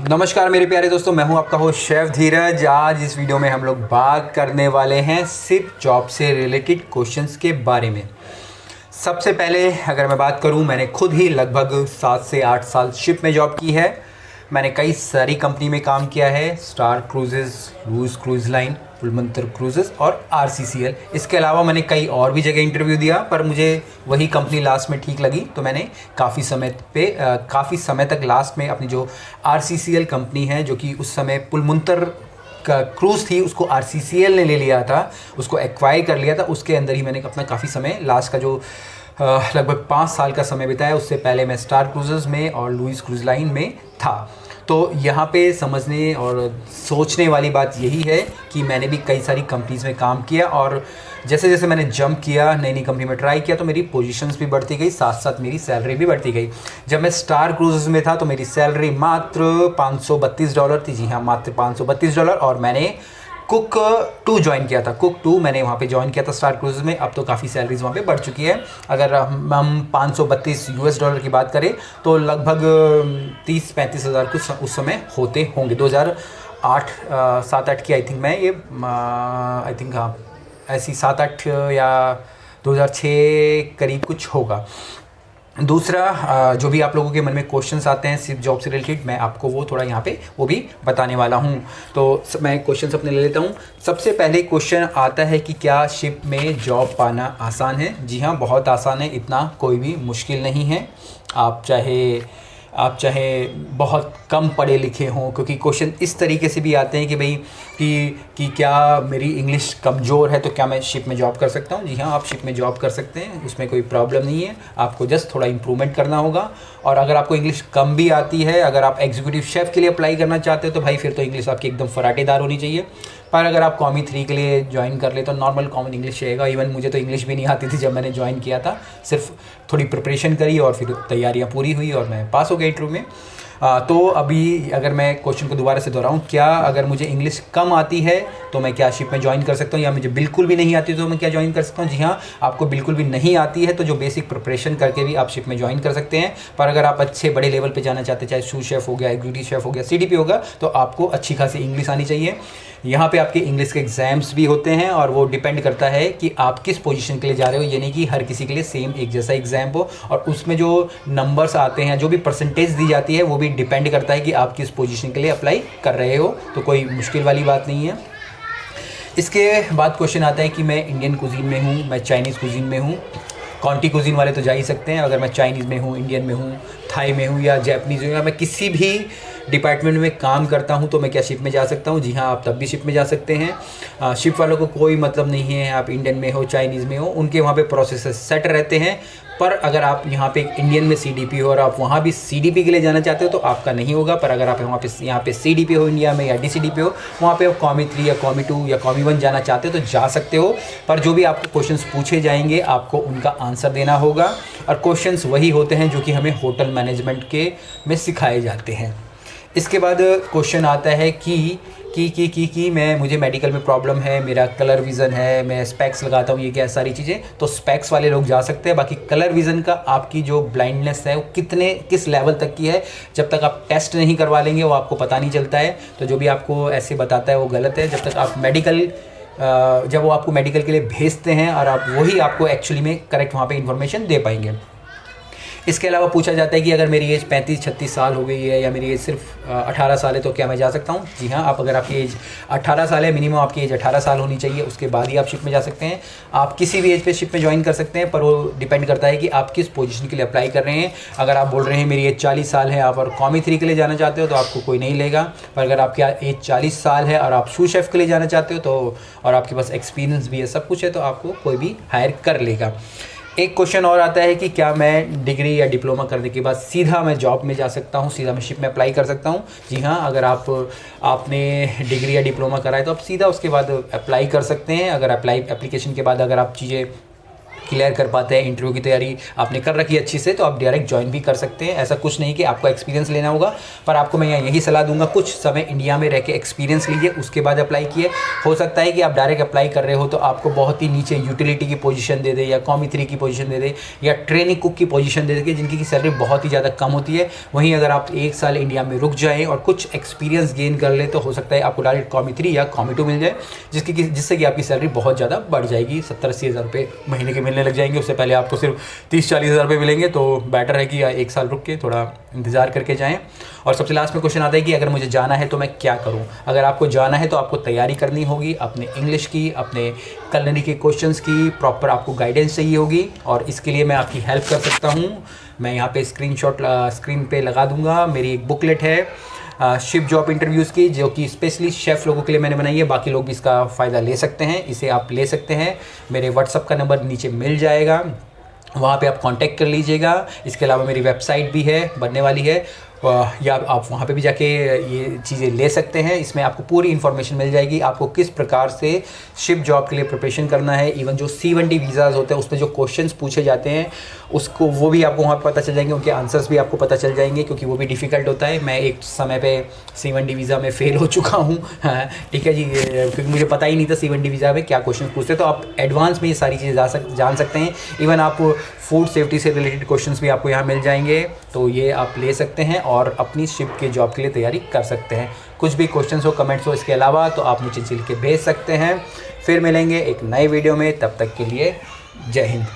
नमस्कार मेरे प्यारे दोस्तों, मैं हूं आपका होस्ट शेफ धीरज। आज इस वीडियो में हम लोग बात करने वाले हैं सिर्फ जॉब से रिलेटेड क्वेश्चंस के बारे में। सबसे पहले अगर मैं बात करूं, मैंने खुद ही लगभग 7 से 8 साल शिप में जॉब की है। मैंने कई सारी कंपनी में काम किया है, star cruises, Louis cruise line, पुलमंतर cruises और RCCL। इसके अलावा मैंने कई और भी जगह इंटरव्यू दिया, पर मुझे वही कंपनी लास्ट में ठीक लगी, तो मैंने काफ़ी समय तक लास्ट में अपनी जो RCCL कंपनी है, जो कि उस समय पुलमंतर का क्रूज़ थी, उसको RCCL ने ले लिया था, उसको एक्वायर कर लिया था। उसके अंदर ही मैंने अपना काफ़ी समय लास्ट का जो लगभग 5 साल का समय बिताया। उससे पहले मैं स्टार क्रूजेज़ में और लुइस क्रूज़ लाइन में था। तो यहाँ पे समझने और सोचने वाली बात यही है कि मैंने भी कई सारी कंपनीज़ में काम किया, और जैसे जैसे मैंने जंप किया, नई नई कंपनी में ट्राई किया, तो मेरी पोजीशंस भी बढ़ती गई, साथ साथ मेरी सैलरी भी बढ़ती गई। जब मैं स्टार क्रूजेज़ में था तो मेरी सैलरी मात्र $532 थी। जी हाँ, मात्र $532। और मैंने कुक 2 ज्वाइन किया था। कुक 2 मैंने वहाँ पे ज्वाइन किया था स्टार क्रूजेज़ में। अब तो काफ़ी सैलरीज वहाँ पे बढ़ चुकी है। अगर हम $532 की बात करें तो लगभग 30-35 हज़ार कुछ उस समय होते होंगे। 2008 7-8 की आई थिंक मैं ये आई थिंक हाँ ऐसी 7-8 या 2006 करीब कुछ होगा। दूसरा, जो भी आप लोगों के मन में क्वेश्चंस आते हैं सिर्फ जॉब से रिलेटेड, मैं आपको वो थोड़ा यहाँ पे वो भी बताने वाला हूँ। तो मैं क्वेश्चंस अपने ले लेता हूँ। सबसे पहले क्वेश्चन आता है कि क्या शिप में जॉब पाना आसान है? जी हाँ, बहुत आसान है, इतना कोई भी मुश्किल नहीं है। आप चाहे बहुत कम पढ़े लिखे हों, क्योंकि क्वेश्चन इस तरीके से भी आते हैं कि भाई कि क्या मेरी इंग्लिश कमज़ोर है तो क्या मैं शिप में जॉब कर सकता हूँ? जी हाँ, आप शिप में जॉब कर सकते हैं, उसमें कोई प्रॉब्लम नहीं है। आपको जस्ट थोड़ा इम्प्रूवमेंट करना होगा। और अगर आपको इंग्लिश कम भी आती है, अगर आप एग्जीक्यूटिव शेफ़ के लिए अप्लाई करना चाहते हो तो भाई फिर तो इंग्लिश आपकी एकदम फराटेदार होनी चाहिए। पर अगर आप कॉमी 3 के लिए ज्वाइन कर ले तो नॉर्मल कॉमन इंग्लिश रहेगा। इवन मुझे तो इंग्लिश भी नहीं आती थी जब मैंने ज्वाइन किया था, सिर्फ थोड़ी प्रिपरेशन करी और फिर तैयारियां पूरी हुई और मैं पास हो गया इंटरव्यू में। तो अभी अगर मैं क्वेश्चन को दोबारा से दोहराऊं, क्या अगर मुझे इंग्लिश कम आती है तो मैं क्या शिप में ज्वाइन कर सकता हूं, या मुझे बिल्कुल भी नहीं आती तो मैं क्या ज्वाइन कर सकता हूं? जी हाँ, आपको बिल्कुल भी नहीं आती है तो जो बेसिक प्रिपरेशन करके भी आप शिप में ज्वाइन कर सकते हैं। पर अगर आप अच्छे बड़े लेवल पे जाना चाहते हैं, चाहे सूस शेफ़ हो गया, एग्जीक्यूटिव शेफ़ हो गया, CDP होगा, तो आपको अच्छी खासी इंग्लिश आनी चाहिए। यहाँ पे आपके इंग्लिश के एग्ज़ाम्स भी होते हैं और वो डिपेंड करता है कि आप किस पोजीशन के लिए जा रहे हो। ये नहीं कि हर किसी के लिए सेम एक जैसा एग्ज़ाम हो, और उसमें जो नंबर्स आते हैं, जो भी परसेंटेज दी जाती है, वो भी डिपेंड करता है कि आप किस पोजीशन के लिए अप्लाई कर रहे हो। तो कोई मुश्किल वाली बात नहीं है। इसके बाद क्वेश्चन आता है कि मैं इंडियन कुजीन में हूँ, मैं चाइनीज़ कुजीन में हूँ। कॉन्टी कुजीन वाले तो जा ही सकते हैं। अगर मैं चाइनीज़ में हूँ, इंडियन में हूँ, थाई में हूँ या जैपनीज़ में, या मैं किसी भी डिपार्टमेंट में काम करता हूँ तो मैं क्या शिप में जा सकता हूँ? जी हाँ, आप तब भी शिप में जा सकते हैं। शिप वालों को कोई मतलब नहीं है आप इंडियन में हो, चाइनीज़ में हो, उनके वहाँ पे प्रोसेस सेट रहते हैं। पर अगर आप यहाँ पे एक इंडियन में CDP हो और आप वहाँ भी CDP के लिए जाना चाहते हो तो आपका नहीं होगा। पर अगर आप यहाँ पे CDP हो इंडिया में, या DCDP हो, वहाँ पे आप कॉमी 3 या कॉमी 2 या कॉमी 1 जाना चाहते हो तो जा सकते हो। पर जो भी आपको क्वेश्चंस पूछे जाएंगे आपको उनका आंसर देना होगा, और क्वेश्चंस वही होते हैं जो कि हमें होटल मैनेजमेंट के में सिखाए जाते हैं। इसके बाद क्वेश्चन आता है कि मुझे मेडिकल में प्रॉब्लम है, मेरा कलर विज़न है, मैं स्पेक्स लगाता हूँ, ये क्या सारी चीज़ें। तो स्पेक्स वाले लोग जा सकते हैं। बाकी कलर विज़न का आपकी जो ब्लाइंडनेस है वो किस लेवल तक की है, जब तक आप टेस्ट नहीं करवा लेंगे वो आपको पता नहीं चलता है। तो जो भी आपको ऐसे बताता है वो गलत है। जब तक आप जब वो आपको मेडिकल के लिए भेजते हैं और आप वही आपको एक्चुअली में करेक्ट वहाँ पर इन्फॉर्मेशन दे पाएंगे। इसके अलावा पूछा जाता है कि अगर मेरी एज 35-36 साल हो गई है या मेरी एज सिर्फ 18 साल है तो क्या मैं जा सकता हूँ? जी हाँ, अगर आपकी एज 18 साल है, मिनिमम आपकी एज 18 साल होनी चाहिए, उसके बाद ही आप शिप में जा सकते हैं। आप किसी भी एज पे शिप में ज्वाइन कर सकते हैं, पर वो डिपेंड करता है कि आप किस पोजीशन के लिए अप्लाई कर रहे हैं। अगर आप बोल रहे हैं मेरी एज 40 साल है, आप और कॉमी 3 के लिए जाना चाहते हो तो आपको कोई नहीं लेगा। पर अगर आपकी एज 40 साल है और आप सूस शेफ़ के लिए जाना चाहते हो तो, और आपके पास एक्सपीरियंस भी है, सब कुछ है, तो आपको कोई भी हायर कर लेगा। एक क्वेश्चन और आता है कि क्या मैं डिग्री या डिप्लोमा करने के बाद सीधा मैं जॉब में जा सकता हूँ, सीधा मैं शिप में अप्लाई कर सकता हूँ? जी हाँ, अगर आपने डिग्री या डिप्लोमा करा है तो आप सीधा उसके बाद अप्लाई कर सकते हैं। अगर एप्लीकेशन के बाद अगर आप चीज़ें क्लियर कर पाते हैं, इंटरव्यू की तैयारी आपने कर रखी है अच्छी से, तो आप डायरेक्ट ज्वाइन भी कर सकते हैं। ऐसा कुछ नहीं कि आपको एक्सपीरियंस लेना होगा, पर आपको मैं यही सलाह दूंगा कुछ समय इंडिया में रह के एक्सपीरियंस लीजिए, उसके बाद अप्लाई किए। हो सकता है कि आप डायरेक्ट अप्लाई कर रहे हो तो आपको बहुत ही नीचे यूटिलिटी की पोजीशन दे दे, या कॉमी 3 की पोजीशन दे दे, या ट्रेनिंग कुक की पोजीशन दे दे, जिनकी सैलरी बहुत ही ज़्यादा कम होती है। वहीं अगर आप 1 साल इंडिया में रुक जाएँ और कुछ एक्सपीरियंस गेन कर ले तो हो सकता है आपको डायरेक्ट कॉमी 3 या कॉमी 2 मिल जाए, जिससे कि आपकी सैलरी बहुत ज़्यादा बढ़ जाएगी, 70-80 हज़ार रुपये महीने के मिलने लग जाएंगे। उससे पहले आपको सिर्फ 30-40 हज़ार रुपये मिलेंगे, तो बेटर है कि 1 साल रुक के थोड़ा इंतज़ार करके जाएं। और सबसे लास्ट में क्वेश्चन आता है कि अगर मुझे जाना है तो मैं क्या करूं? अगर आपको जाना है तो आपको तैयारी करनी होगी अपने इंग्लिश की, अपने कलनरी के क्वेश्चंस की, प्रॉपर आपको गाइडेंस चाहिए होगी, और इसके लिए मैं आपकी हेल्प कर सकता हूं। मैं यहाँ पे स्क्रीन पे लगा दूंगा, मेरी एक बुकलेट है शिप जॉब इंटरव्यूज़ की, जो कि स्पेशली शेफ़ लोगों के लिए मैंने बनाई है। बाकी लोग भी इसका फ़ायदा ले सकते हैं, इसे आप ले सकते हैं। मेरे व्हाट्सअप का नंबर नीचे मिल जाएगा, वहाँ पे आप कांटेक्ट कर लीजिएगा। इसके अलावा मेरी वेबसाइट भी है, बनने वाली है, या आप वहाँ पे भी जाके ये चीज़ें ले सकते हैं। इसमें आपको पूरी इन्फॉर्मेशन मिल जाएगी, आपको किस प्रकार से शिप जॉब के लिए प्रिपरेशन करना है। इवन जो C1D वीज़ाज़ होते हैं उसमें जो क्वेश्चंस पूछे जाते हैं उसको वो भी आपको वहाँ पे पता चल जाएंगे, उनके आंसर्स भी आपको पता चल जाएंगे, क्योंकि वो भी डिफ़िकल्ट होता है। मैं एक समय पे C1D वीज़ा में फ़ेल हो चुका हूँ, ठीक है जी, क्योंकि मुझे पता ही नहीं था C1D वीज़ा में क्या क्वेश्चन पूछते। तो आप एडवांस में ये सारी चीज़ें जान सकते हैं। इवन आप फूड सेफ्टी से रिलेटेड क्वेश्चंस भी आपको यहाँ मिल जाएंगे, तो ये आप ले सकते हैं और अपनी शिप के जॉब के लिए तैयारी कर सकते हैं। कुछ भी क्वेश्चंस हो, कमेंट्स हो इसके अलावा, तो आप मुझे लिख के भेज सकते हैं। फिर मिलेंगे एक नए वीडियो में, तब तक के लिए जय हिंद।